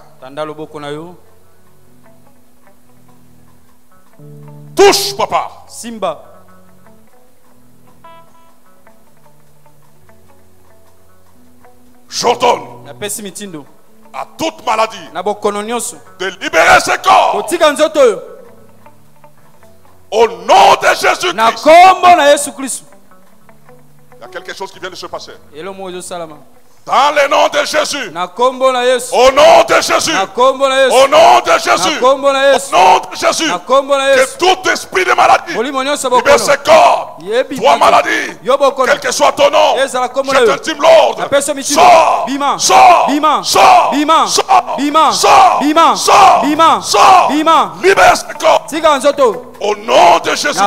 Touche, papa. Simba. J'ordonne à toute maladie de libérer ce corps. Au nom de Jésus-Christ. Il y a quelque chose qui vient de se passer. Dans le nom de Jésus. Au nom de Jésus. Au nom de Jésus. Au nom de Jésus. Que tout esprit de maladie libère ce corps. Toi maladie, quel que soit ton nom, je t'intime l'ordre. Sors. Sors. Sors. Sors. Sors. Sors. Libère ce corps. Au nom de Jésus.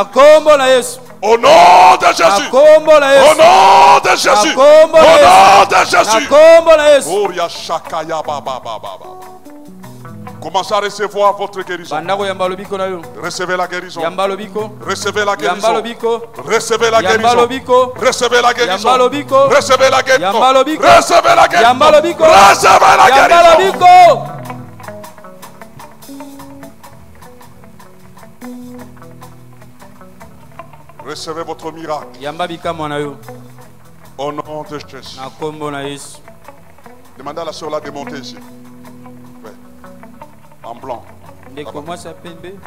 Au nom de Jésus. Au nom de Jésus. Au nom de Jésus. Commencez à recevoir votre guérison. Recevez la guérison. Recevez la guérison. Recevez la guérison. Recevez la guérison. Recevez la guérison. Recevez la guérison. Recevez la guérison. Recevez votre miracle. Au nom de Jésus. Demandez à la soeur là de monter ici. Ouais. En blanc. Et comment ça peut être?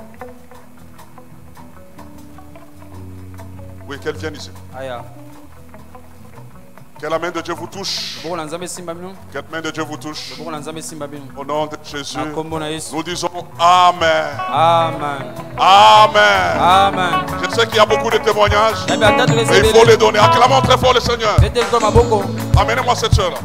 Oui, qu'elle vienne ici. Que la main de Dieu vous touche. Que la main de Dieu vous touche. Au nom de Jésus, nous disons Amen. Amen. Amen. Amen. Je sais qu'il y a beaucoup de témoignages. Et il faut les donner. Acclamons très fort le Seigneur. Amenez-moi cette soeur là.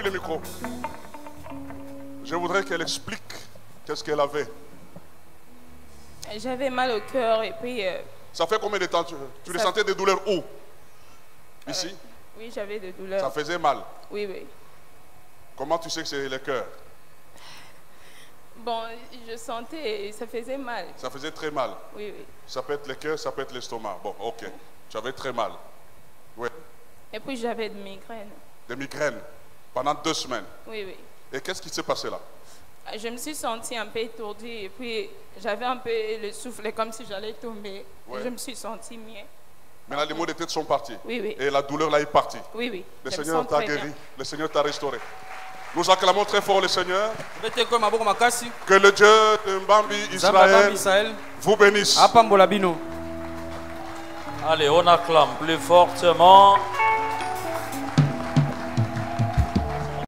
Le micro. Je voudrais qu'elle explique qu'est-ce qu'elle avait. J'avais mal au cœur et puis... Ça fait combien de temps tu ressentais des douleurs où? Ici? Oui, j'avais des douleurs. Ça faisait mal? Oui, oui. Comment tu sais que c'est le cœur? Bon, je sentais et ça faisait mal. Ça faisait très mal? Oui, oui. Ça peut être le cœur, ça peut être l'estomac. Bon, ok. Tu avais très mal. Oui. Et puis j'avais des migraines. Des migraines? Pendant 2 semaines? Oui, oui. Et qu'est-ce qui s'est passé là? Je me suis sentie un peu étourdie et puis j'avais un peu le souffle comme si j'allais tomber. Ouais. Je me suis sentie mieux. Maintenant les maux de tête sont partis? Oui, oui. Et la douleur là est partie? Oui, oui. Le Seigneur t'a guéri, le Seigneur t'a restauré. Nous acclamons très fort le Seigneur. Que le Dieu de Mbambi Israël vous bénisse. Allez, on acclame plus fortement.